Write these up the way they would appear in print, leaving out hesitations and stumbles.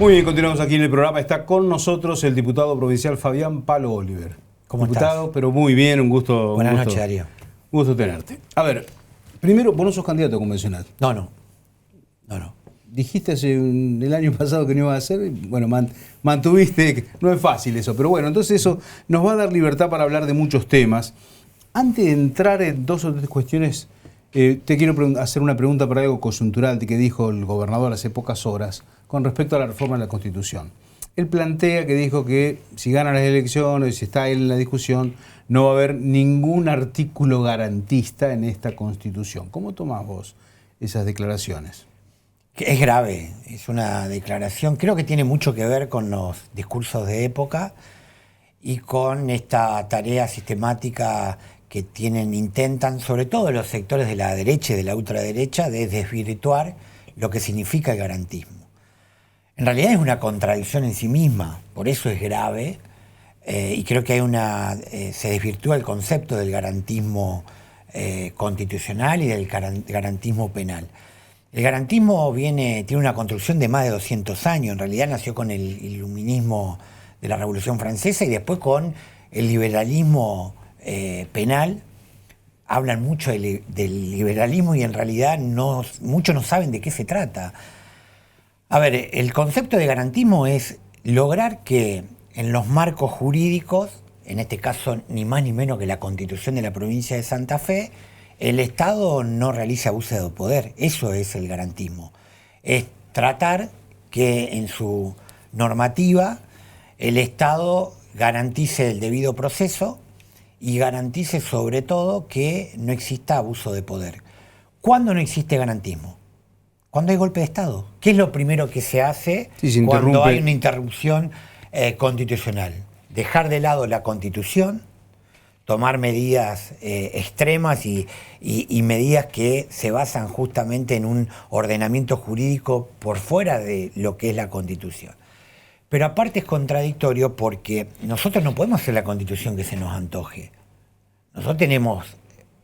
Muy bien, continuamos aquí en el programa. Está con nosotros el diputado provincial Fabián Palo Oliver. ¿Cómo diputado, estás? Pero muy bien, un gusto. Buenas noches, Darío. Gusto tenerte. A ver, primero, vos no sos candidato convencional. No. Dijiste el año pasado que no ibas a hacer, bueno, mantuviste, no es fácil eso, pero bueno, entonces eso nos va a dar libertad para hablar de muchos temas. Antes de entrar en dos o tres cuestiones, te quiero hacer una pregunta para algo coyuntural que dijo el gobernador hace pocas horas con respecto a la reforma de la Constitución. Él plantea que dijo que si gana las elecciones, si está él en la discusión, no va a haber ningún artículo garantista en esta Constitución. ¿Cómo tomás vos esas declaraciones? Es grave, es una declaración, creo que tiene mucho que ver con los discursos de época y con esta tarea sistemática que intentan, sobre todo los sectores de la derecha y de la ultraderecha, de desvirtuar lo que significa el garantismo. En realidad es una contradicción en sí misma, por eso es grave, y creo que se desvirtúa el concepto del garantismo constitucional y del garantismo penal. El garantismo tiene una construcción de más de 200 años, en realidad nació con el iluminismo de la Revolución Francesa y después con el liberalismo penal. Hablan mucho del liberalismo y en realidad muchos no saben de qué se trata. A ver, el concepto de garantismo es lograr que en los marcos jurídicos, en este caso ni más ni menos que la Constitución de la provincia de Santa Fe, el Estado no realice abuso de poder. Eso es el garantismo. Es tratar que en su normativa el Estado garantice el debido proceso y garantice sobre todo que no exista abuso de poder. ¿Cuándo no existe garantismo? Cuando hay golpe de Estado. ¿Qué es lo primero que se hace cuando hay una interrupción constitucional? Dejar de lado la Constitución, tomar medidas extremas y medidas que se basan justamente en un ordenamiento jurídico por fuera de lo que es la Constitución. Pero aparte es contradictorio porque nosotros no podemos hacer la Constitución que se nos antoje. Nosotros tenemos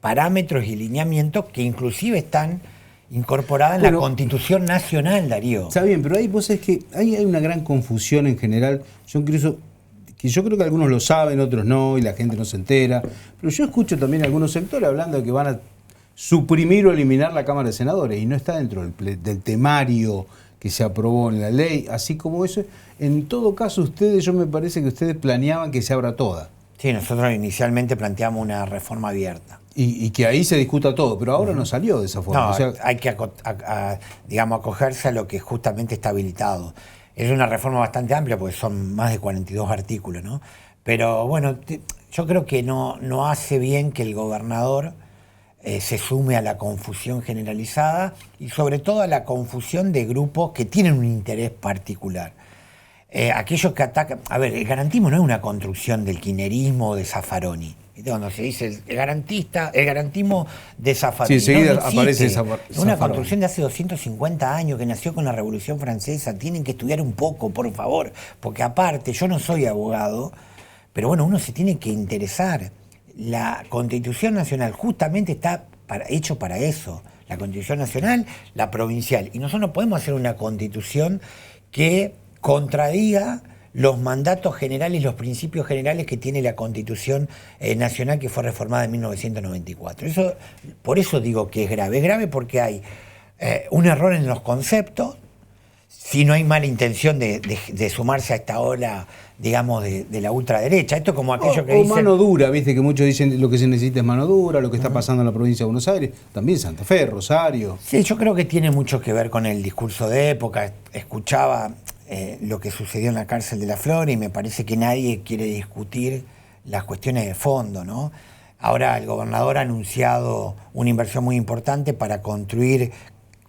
parámetros y lineamientos que inclusive están incorporadas en la Constitución Nacional, Darío. Está bien, pero ahí vos sabés que hay una gran confusión en general. Yo creo que algunos lo saben, otros no, y la gente no se entera. Pero yo escucho también a algunos sectores hablando de que van a suprimir o eliminar la Cámara de Senadores y no está dentro del temario que se aprobó en la ley, así como eso. En todo caso, yo me parece que ustedes planeaban que se abra toda. Sí, nosotros inicialmente planteamos una reforma abierta. Y que ahí se discuta todo, pero ahora no salió de esa forma. No, o sea, hay que acogerse a lo que justamente está habilitado. Es una reforma bastante amplia porque son más de 42 artículos, ¿no? Pero bueno, yo creo que no hace bien que el gobernador se sume a la confusión generalizada y sobre todo a la confusión de grupos que tienen un interés particular. Aquellos que atacan... A ver, el garantismo no es una construcción del kirchnerismo o de Zaffaroni. ¿Viste? Cuando se dice el garantismo de Zaffaroni. Sí, enseguida aparece Zaffaroni. Es una construcción de hace 250 años que nació con la Revolución Francesa. Tienen que estudiar un poco, por favor, porque aparte, yo no soy abogado, pero bueno, uno se tiene que interesar. La Constitución Nacional justamente está hecho para eso. La Constitución Nacional, la provincial. Y nosotros no podemos hacer una Constitución que contradiga los mandatos generales y los principios generales que tiene la Constitución Nacional que fue reformada en 1994. Por eso digo que es grave. Es grave porque hay un error en los conceptos, si no hay mala intención de sumarse a esta ola, digamos, de la ultraderecha. Esto como aquello que dicen... O mano dura, viste que muchos dicen lo que se necesita es mano dura, lo que está pasando en la provincia de Buenos Aires, también Santa Fe, Rosario. Sí, yo creo que tiene mucho que ver con el discurso de época. Escuchaba lo que sucedió en la cárcel de La Flor y me parece que nadie quiere discutir las cuestiones de fondo, ¿no? Ahora el gobernador ha anunciado una inversión muy importante para construir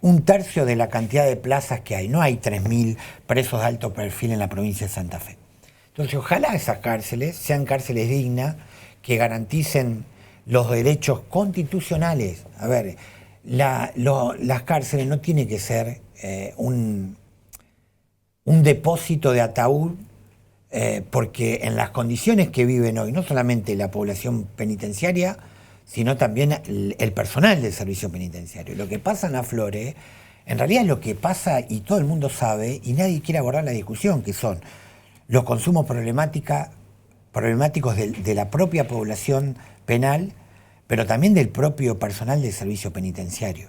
1/3 de la cantidad de plazas que hay. No hay 3.000 presos de alto perfil en la provincia de Santa Fe. Entonces, ojalá esas cárceles sean cárceles dignas, que garanticen los derechos constitucionales. A ver, las cárceles no tienen que ser un depósito de ataúd, porque en las condiciones que viven hoy, no solamente la población penitenciaria, sino también el personal del servicio penitenciario. Lo que pasa en La Flores, En realidad lo que pasa, y todo el mundo sabe, y nadie quiere abordar la discusión, que son los consumos problemáticos de la propia población penal, pero también del propio personal del servicio penitenciario.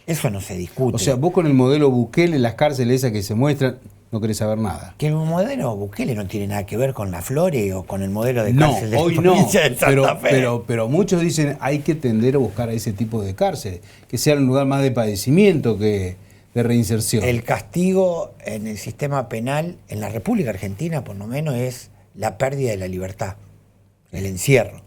Eso no se discute. O sea, vos con el modelo Bukele, las cárceles esas que se muestran, no querés saber nada. Que el modelo Bukele no tiene nada que ver con la Flore o con el modelo de cárcel de la hoy provincia de Santa Fe. Pero muchos dicen hay que tender a buscar a ese tipo de cárceles, que sea un lugar más de padecimiento que de reinserción. El castigo en el sistema penal, en la República Argentina por lo menos, es la pérdida de la libertad, el encierro.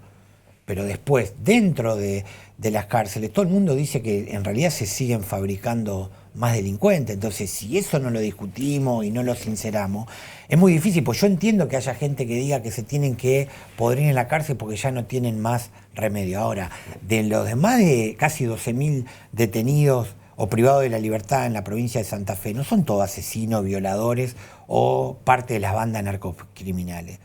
Pero después, dentro de las cárceles, todo el mundo dice que en realidad se siguen fabricando más delincuentes. Entonces, si eso no lo discutimos y no lo sinceramos, es muy difícil, pues yo entiendo que haya gente que diga que se tienen que podrir en la cárcel porque ya no tienen más remedio. Ahora, de los demás de casi 12.000 detenidos o privados de la libertad en la provincia de Santa Fe, no son todos asesinos, violadores o parte de las bandas narcocriminales.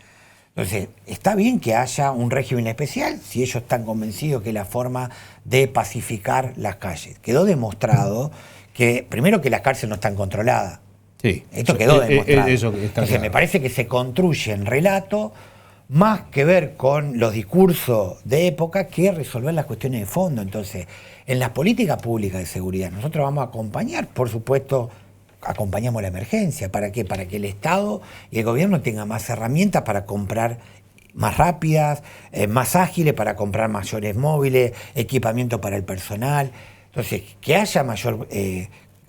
Entonces, está bien que haya un régimen especial si ellos están convencidos que es la forma de pacificar las calles. Quedó demostrado que, primero, que las cárceles no están controladas. Sí, esto quedó demostrado. Eso está Entonces, claro. me parece que se construyen relatos más que ver con los discursos de época que resolver las cuestiones de fondo. Entonces, en las políticas públicas de seguridad, nosotros vamos a acompañar, por supuesto, acompañamos la emergencia. ¿Para qué? Para que el Estado y el gobierno tengan más herramientas para comprar más rápidas, más ágiles, para comprar mayores móviles, equipamiento para el personal. Entonces, que haya mayor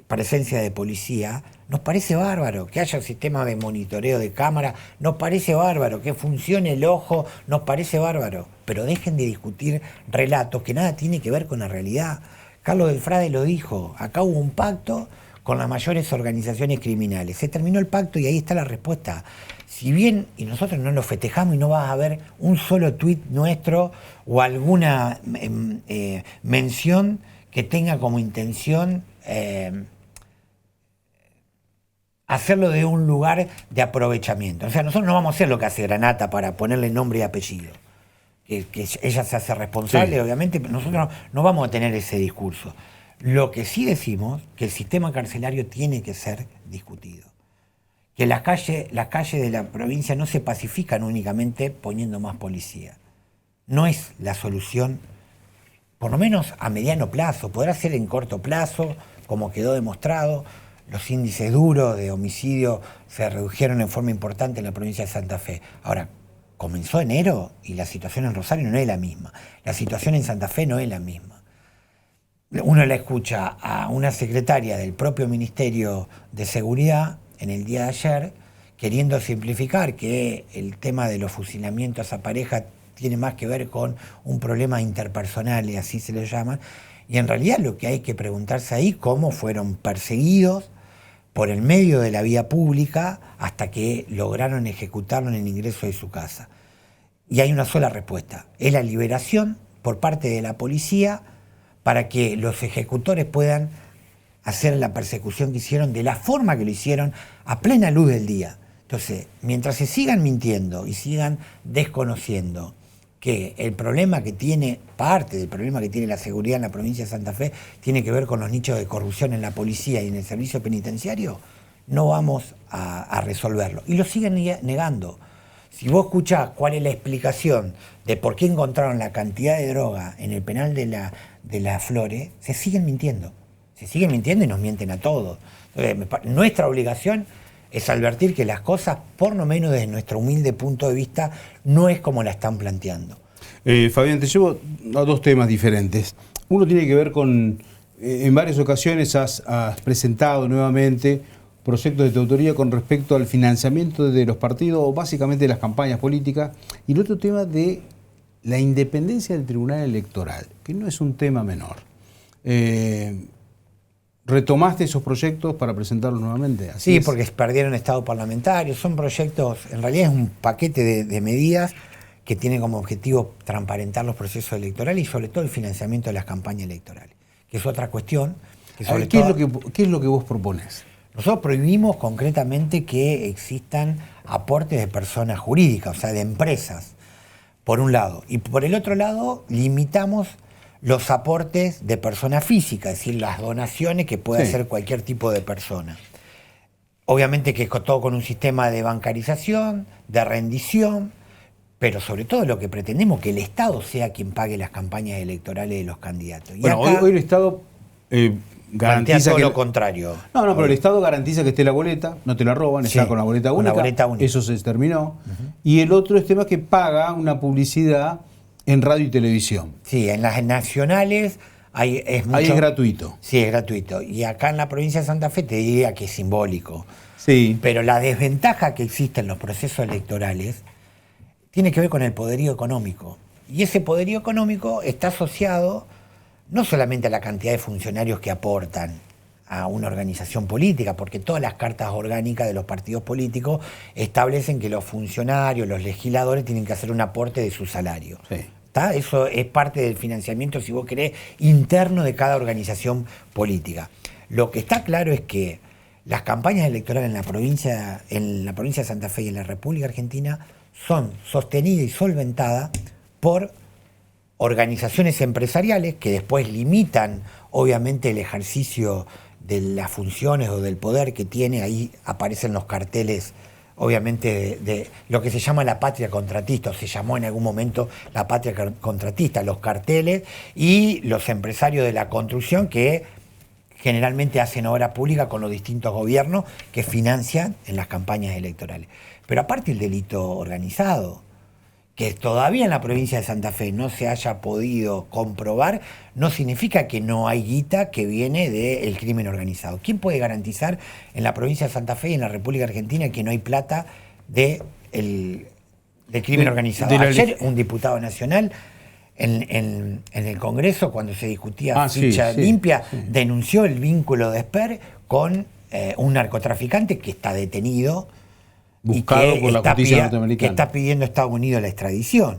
presencia de policía, nos parece bárbaro. Que haya un sistema de monitoreo de cámara, nos parece bárbaro. Que funcione el ojo, nos parece bárbaro. Pero dejen de discutir relatos que nada tiene que ver con la realidad. Carlos del Frade lo dijo, acá hubo un pacto con las mayores organizaciones criminales. Se terminó el pacto y ahí está la respuesta. Si bien, y nosotros no lo festejamos y no vas a ver un solo tuit nuestro o alguna mención que tenga como intención hacerlo de un lugar de aprovechamiento. O sea, nosotros no vamos a hacer lo que hace Granata para ponerle nombre y apellido. Que ella se hace responsable, sí, obviamente, pero nosotros no vamos a tener ese discurso. Lo que sí decimos, que el sistema carcelario tiene que ser discutido. Que las calles de la provincia no se pacifican únicamente poniendo más policía. No es la solución, por lo menos a mediano plazo. Podrá ser en corto plazo, como quedó demostrado. Los índices duros de homicidio se redujeron en forma importante en la provincia de Santa Fe. Ahora, comenzó enero y la situación en Rosario no es la misma. La situación en Santa Fe no es la misma. Uno la escucha a una secretaria del propio Ministerio de Seguridad en el día de ayer, queriendo simplificar que el tema de los fusilamientos a pareja tiene más que ver con un problema interpersonal, y así se lo llaman, y en realidad lo que hay que preguntarse ahí, cómo fueron perseguidos por el medio de la vía pública hasta que lograron ejecutarlo en el ingreso de su casa. Y hay una sola respuesta, es la liberación por parte de la policía para que los ejecutores puedan hacer la persecución que hicieron de la forma que lo hicieron a plena luz del día. Entonces, mientras se sigan mintiendo y sigan desconociendo que el problema que tiene, parte del problema que tiene la seguridad en la provincia de Santa Fe, tiene que ver con los nichos de corrupción en la policía y en el servicio penitenciario, no vamos a resolverlo. Y lo siguen negando. Si vos escuchás cuál es la explicación de por qué encontraron la cantidad de droga en el penal de la Flore, se siguen mintiendo. Se siguen mintiendo y nos mienten a todos. Entonces, nuestra obligación es advertir que las cosas, por lo menos desde nuestro humilde punto de vista, no es como la están planteando. Fabián, te llevo a dos temas diferentes. Uno tiene que ver con, en varias ocasiones has presentado nuevamente proyectos de tu autoría con respecto al financiamiento de los partidos o básicamente de las campañas políticas, y el otro tema de la independencia del Tribunal Electoral, que no es un tema menor. ¿Retomaste esos proyectos para presentarlos nuevamente? Sí, porque perdieron estado parlamentario. Son proyectos, en realidad es un paquete de medidas que tiene como objetivo transparentar los procesos electorales y sobre todo el financiamiento de las campañas electorales, que es otra cuestión. Que sobre ¿Qué es lo que vos proponés? Nosotros prohibimos concretamente que existan aportes de personas jurídicas, o sea, de empresas, por un lado. Y por el otro lado, limitamos los aportes de persona física, es decir, las donaciones que puede hacer cualquier tipo de persona. Obviamente que es todo con un sistema de bancarización, de rendición, pero sobre todo lo que pretendemos que el Estado sea quien pague las campañas electorales de los candidatos. Y bueno, acá hoy el Estado garantiza todo que... lo contrario. No, pero el Estado garantiza que esté la boleta, no te la roban, está con la boleta única. Con la boleta única. Eso se terminó. Y el otro es tema que paga una publicidad en radio y televisión. Sí, en las nacionales ahí es gratuito. Sí, es gratuito. Y acá en la provincia de Santa Fe te diría que es simbólico. Sí. Pero la desventaja que existe en los procesos electorales tiene que ver con el poderío económico. Y ese poderío económico está asociado no solamente a la cantidad de funcionarios que aportan a una organización política, porque todas las cartas orgánicas de los partidos políticos establecen que los funcionarios, los legisladores tienen que hacer un aporte de su salario. Sí. ¿Tá? Eso es parte del financiamiento, si vos querés, interno de cada organización política. Lo que está claro es que las campañas electorales en la provincia de Santa Fe y en la República Argentina son sostenidas y solventadas por organizaciones empresariales que después limitan, obviamente, el ejercicio de las funciones o del poder que tiene. Ahí aparecen los carteles, obviamente, de lo que se llama la patria contratista, o se llamó en algún momento la patria contratista, los carteles y los empresarios de la construcción que generalmente hacen obra pública con los distintos gobiernos que financian en las campañas electorales. Pero aparte el delito organizado, que todavía en la provincia de Santa Fe no se haya podido comprobar, no significa que no hay guita que viene del crimen organizado. ¿Quién puede garantizar en la provincia de Santa Fe y en la República Argentina que no hay plata del crimen organizado? Ayer un diputado nacional en el Congreso, cuando se discutía ficha limpia, denunció el vínculo de Esper con un narcotraficante que está detenido, buscado por la justicia norteamericana, que está pidiendo a Estados Unidos la extradición.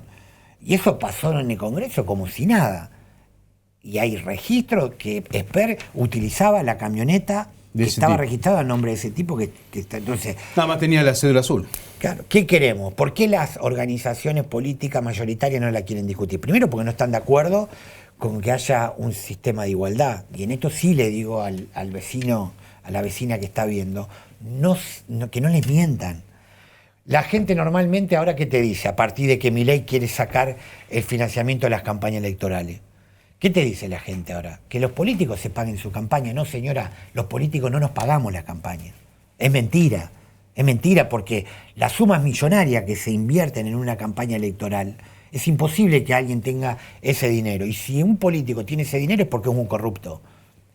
Y eso pasó en el Congreso como si nada. Y hay registro que Esper utilizaba la camioneta que estaba registrada a nombre de ese tipo que está. Entonces, nada más tenía la cédula azul. Claro, ¿qué queremos? ¿Por qué las organizaciones políticas mayoritarias no la quieren discutir? Primero, porque no están de acuerdo con que haya un sistema de igualdad. Y en esto sí le digo al vecino, a la vecina que está viendo, que no les mientan. La gente normalmente, ahora ¿qué te dice? A partir de que Milei quiere sacar el financiamiento de las campañas electorales. ¿Qué te dice la gente ahora? Que los políticos se paguen su campaña. No, señora, los políticos no nos pagamos la campaña. Es mentira porque las sumas millonarias que se invierten en una campaña electoral, es imposible que alguien tenga ese dinero. Y si un político tiene ese dinero es porque es un corrupto.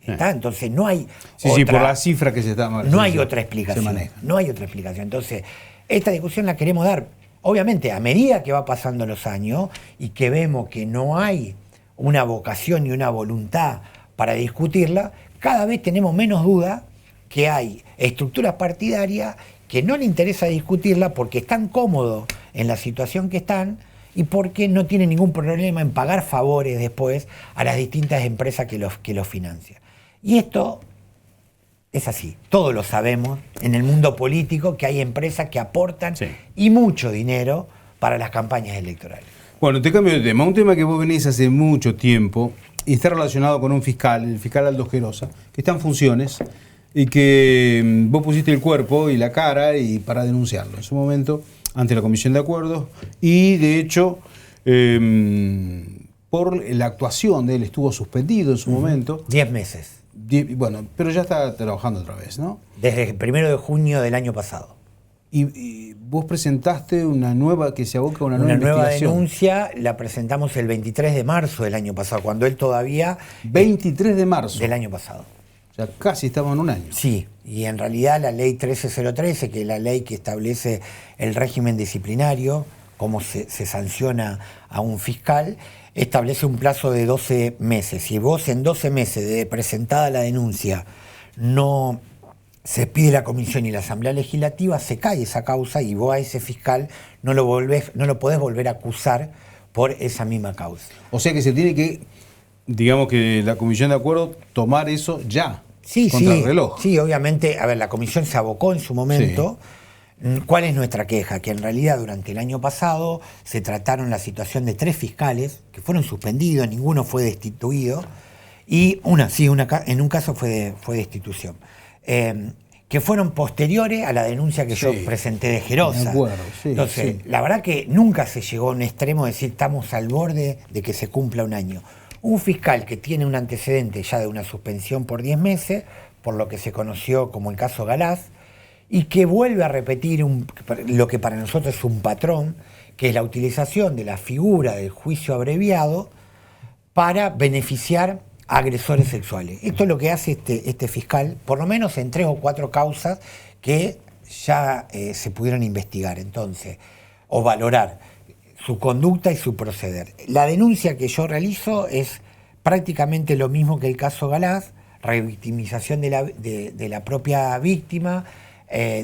¿Está? Entonces no hay por la cifra que se está manejando. No hay otra explicación. No hay otra explicación. Entonces, esta discusión la queremos dar, obviamente, a medida que va pasando los años y que vemos que no hay una vocación y una voluntad para discutirla, cada vez tenemos menos duda que hay estructuras partidarias que no le interesa discutirla porque están cómodos en la situación que están y porque no tienen ningún problema en pagar favores después a las distintas empresas que los financian. Y esto es así, todos lo sabemos en el mundo político, que hay empresas que aportan y mucho dinero para las campañas electorales. Bueno, te cambio de tema. Un tema que vos venís hace mucho tiempo y está relacionado con un fiscal, el fiscal Aldo Gerosa, que está en funciones y que vos pusiste el cuerpo y la cara para denunciarlo en su momento ante la Comisión de Acuerdos y de hecho por la actuación de él estuvo suspendido en su momento. 10 meses. Bueno, pero ya está trabajando otra vez, ¿no? Desde el 1 de junio del año pasado. Y vos presentaste una nueva, que se aboca a una nueva investigación. Nueva denuncia, la presentamos el 23 de marzo del año pasado, cuando él todavía... 23 de marzo. Del año pasado. O sea, casi estamos en un año. Sí, y en realidad la ley 13013, que es la ley que establece el régimen disciplinario, cómo se sanciona a un fiscal, establece un plazo de 12 meses. Si vos en 12 meses de presentada la denuncia no se pide la comisión y la asamblea legislativa, se cae esa causa y vos a ese fiscal no lo podés volver a acusar por esa misma causa. O sea que se tiene que, digamos que la comisión de acuerdo, tomar eso ya, contra el reloj. Sí, obviamente, a ver, la comisión se abocó en su momento. ¿Cuál es nuestra queja? Que en realidad durante el año pasado se trataron la situación de 3 fiscales que fueron suspendidos, ninguno fue destituido, y en un caso fue destitución, que fueron posteriores a la denuncia que yo presenté de Gerosa. Me acuerdo, Entonces, la verdad que nunca se llegó a un extremo de decir estamos al borde de que se cumpla un año. Un fiscal que tiene un antecedente ya de una suspensión por 10 meses, por lo que se conoció como el caso Galaz, y que vuelve a repetir lo que para nosotros es un patrón, que es la utilización de la figura del juicio abreviado para beneficiar a agresores sexuales. Esto es lo que hace este fiscal, por lo menos en 3 o 4 causas que ya se pudieron investigar, entonces, o valorar su conducta y su proceder. La denuncia que yo realizo es prácticamente lo mismo que el caso Galaz, revictimización de la propia víctima,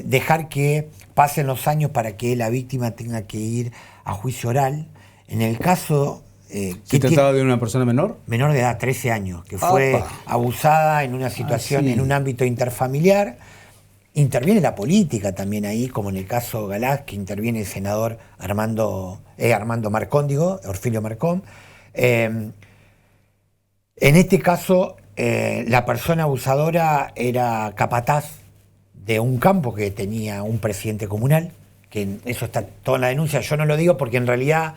dejar que pasen los años para que la víctima tenga que ir a juicio oral. En el caso... ¿Se trataba de una persona menor? Menor de edad, 13 años, que fue abusada en una situación, en un ámbito interfamiliar. Interviene la política también ahí, como en el caso Galaz, que interviene el senador Armando Marcón, Orfilio Marcón. En este caso, la persona abusadora era capataz de un campo que tenía un presidente comunal, que eso está todo en la denuncia. Yo no lo digo porque en realidad,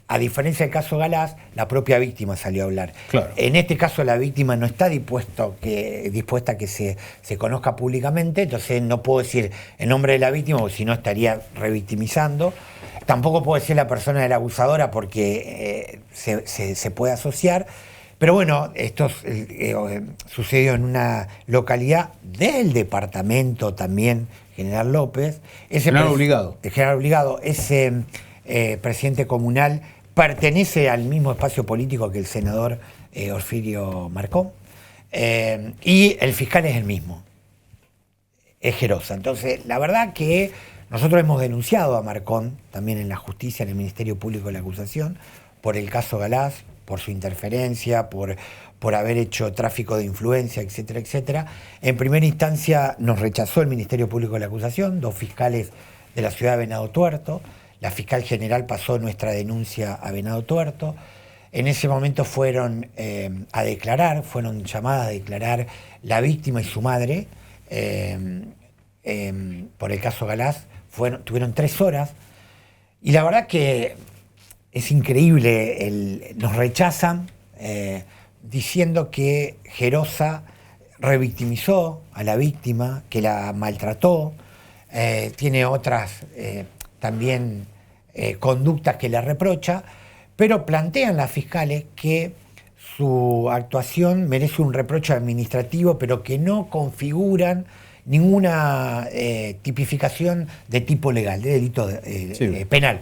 a diferencia del caso Galaz, la propia víctima salió a hablar. Claro. En este caso la víctima no está dispuesta a que se conozca públicamente, entonces no puedo decir el nombre de la víctima porque si no estaría revictimizando. Tampoco puedo decir la persona de la abusadora porque se puede asociar. Pero bueno, esto sucedió en una localidad del departamento también, General López. General Obligado. General Obligado, ese presidente comunal pertenece al mismo espacio político que el senador Orfilio Marcón. Y el fiscal es el mismo, es Gerosa. Entonces, la verdad que nosotros hemos denunciado a Marcón, también en la justicia, en el Ministerio Público de la Acusación, por el caso Galaz, por su interferencia, por haber hecho tráfico de influencia, etcétera, etcétera. En primera instancia nos rechazó el Ministerio Público de la Acusación, 2 fiscales de la ciudad de Venado Tuerto. La fiscal general pasó nuestra denuncia a Venado Tuerto. En ese momento fueron llamadas a declarar la víctima y su madre por el caso Galaz. Tuvieron 3 horas. Y la verdad que es increíble, nos rechazan diciendo que Gerosa revictimizó a la víctima, que la maltrató, tiene otras también conductas que la reprocha, pero plantean las fiscales que su actuación merece un reproche administrativo, pero que no configuran ninguna tipificación de tipo legal, de delito penal.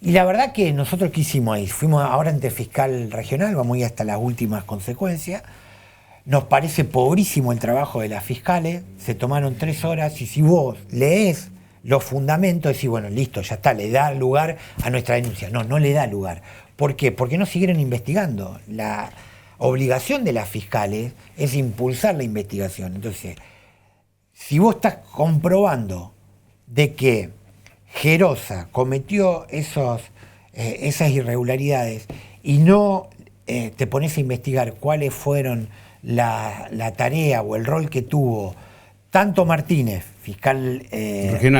Y la verdad que nosotros ¿qué hicimos ahí? Fuimos ahora ante el fiscal regional, vamos a ir hasta las últimas consecuencias. Nos parece pobrísimo el trabajo de las fiscales, se tomaron 3 horas y si vos lees los fundamentos, decís, bueno, listo, ya está, le da lugar a nuestra denuncia. No, no le da lugar. ¿Por qué? Porque no siguieron investigando. La obligación de las fiscales es impulsar la investigación. Entonces, si vos estás comprobando de que Gerosa cometió esas irregularidades y no te pones a investigar cuáles fueron la tarea o el rol que tuvo tanto Martínez, fiscal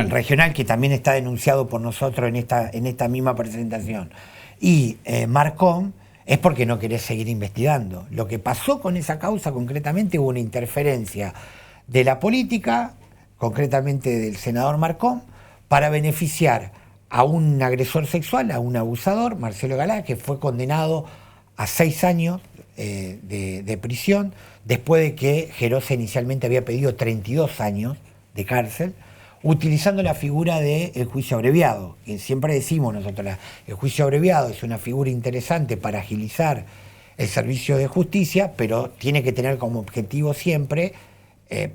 regional, que también está denunciado por nosotros en esta misma presentación, y Marcón, es porque no querés seguir investigando. Lo que pasó con esa causa concretamente, hubo una interferencia de la política, concretamente del senador Marcón, para beneficiar a un agresor sexual, a un abusador, Marcelo Galá, que fue condenado a 6 años de prisión, después de que Gerosa inicialmente había pedido 32 años de cárcel, utilizando la figura del juicio abreviado. Que siempre decimos nosotros, el juicio abreviado es una figura interesante para agilizar el servicio de justicia, pero tiene que tener como objetivo siempre, el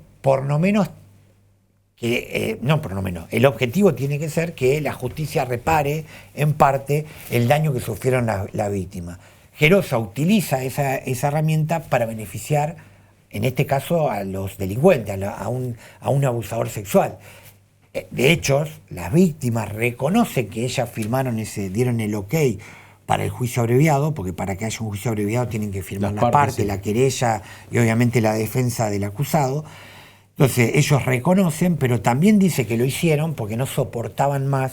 objetivo tiene que ser que la justicia repare en parte el daño que sufrieron la víctima. Gerosa utiliza esa herramienta para beneficiar, en este caso, a los delincuentes, a un abusador sexual. De hecho, las víctimas reconocen que ellas firmaron dieron el ok para el juicio abreviado, porque para que haya un juicio abreviado tienen que firmar las partes, sí, la querella y obviamente la defensa del acusado. Entonces ellos reconocen, pero también dice que lo hicieron porque no soportaban más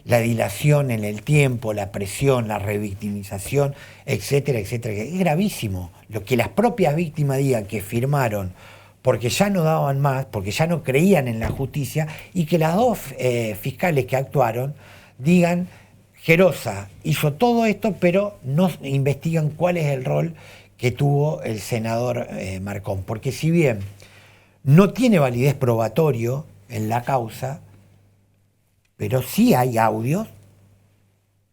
la dilación en el tiempo, la presión, la revictimización, etcétera, etcétera. Es gravísimo lo que las propias víctimas digan que firmaron porque ya no daban más, porque ya no creían en la justicia, y que las dos fiscales que actuaron digan: Gerosa hizo todo esto, pero no investigan cuál es el rol que tuvo el senador Marcón. Porque si bien no tiene validez probatorio en la causa, pero sí hay audios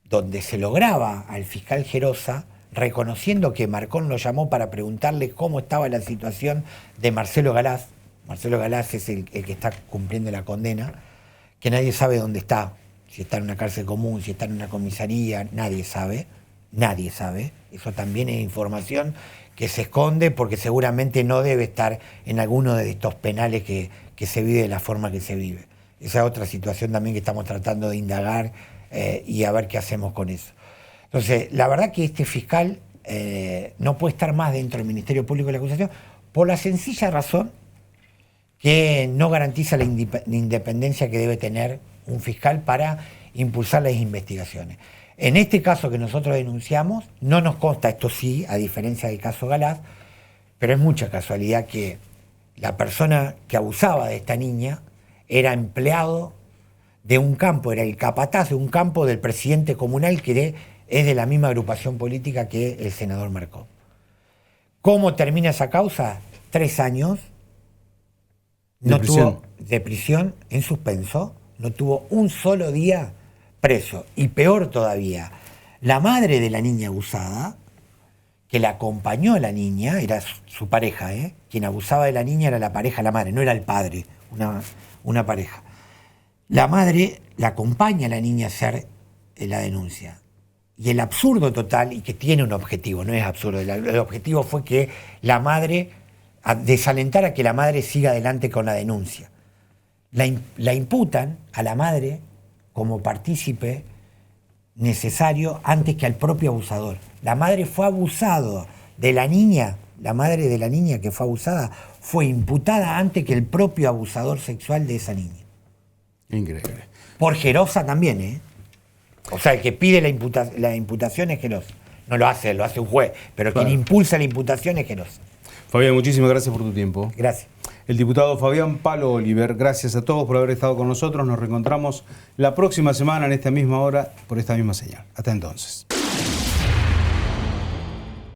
donde se lo graba al fiscal Gerosa reconociendo que Marcón lo llamó para preguntarle cómo estaba la situación de Marcelo Galaz. Marcelo Galaz es el que está cumpliendo la condena, que nadie sabe dónde está, si está en una cárcel común, si está en una comisaría, nadie sabe. Eso también es información que se esconde porque seguramente no debe estar en alguno de estos penales que se vive de la forma que se vive. Esa es otra situación también que estamos tratando de indagar y a ver qué hacemos con eso. Entonces, la verdad que este fiscal no puede estar más dentro del Ministerio Público de la Acusación por la sencilla razón que no garantiza la independencia que debe tener un fiscal para impulsar las investigaciones. En este caso que nosotros denunciamos, no nos consta, esto sí, a diferencia del caso Galaz, pero es mucha casualidad que la persona que abusaba de esta niña era empleado de un campo, era el capataz de un campo del presidente comunal que es de la misma agrupación política que el senador Marcón. ¿Cómo termina esa causa? 3 años de prisión en suspenso, no tuvo un solo día preso. Y peor todavía, la madre de la niña abusada, que la acompañó a la niña, era su pareja, quien abusaba de la niña era la pareja, la madre, no era el padre, una pareja. La madre la acompaña a la niña a hacer la denuncia. Y el absurdo total, y que tiene un objetivo, no es absurdo, el objetivo fue que la madre, desalentar a que la madre siga adelante con la denuncia. La imputan a la madre como partícipe necesario antes que al propio abusador. La madre fue abusada de la niña, la madre de la niña que fue abusada, fue imputada antes que el propio abusador sexual de esa niña. Increíble. Por Gerosa también, O sea, el que pide la imputación es Gerosa. No lo hace un juez, pero claro, quien impulsa la imputación es Gerosa. Fabián, muchísimas gracias por tu tiempo. Gracias. El diputado Fabián Palo Oliver, gracias a todos por haber estado con nosotros. Nos reencontramos la próxima semana en esta misma hora por esta misma señal. Hasta entonces.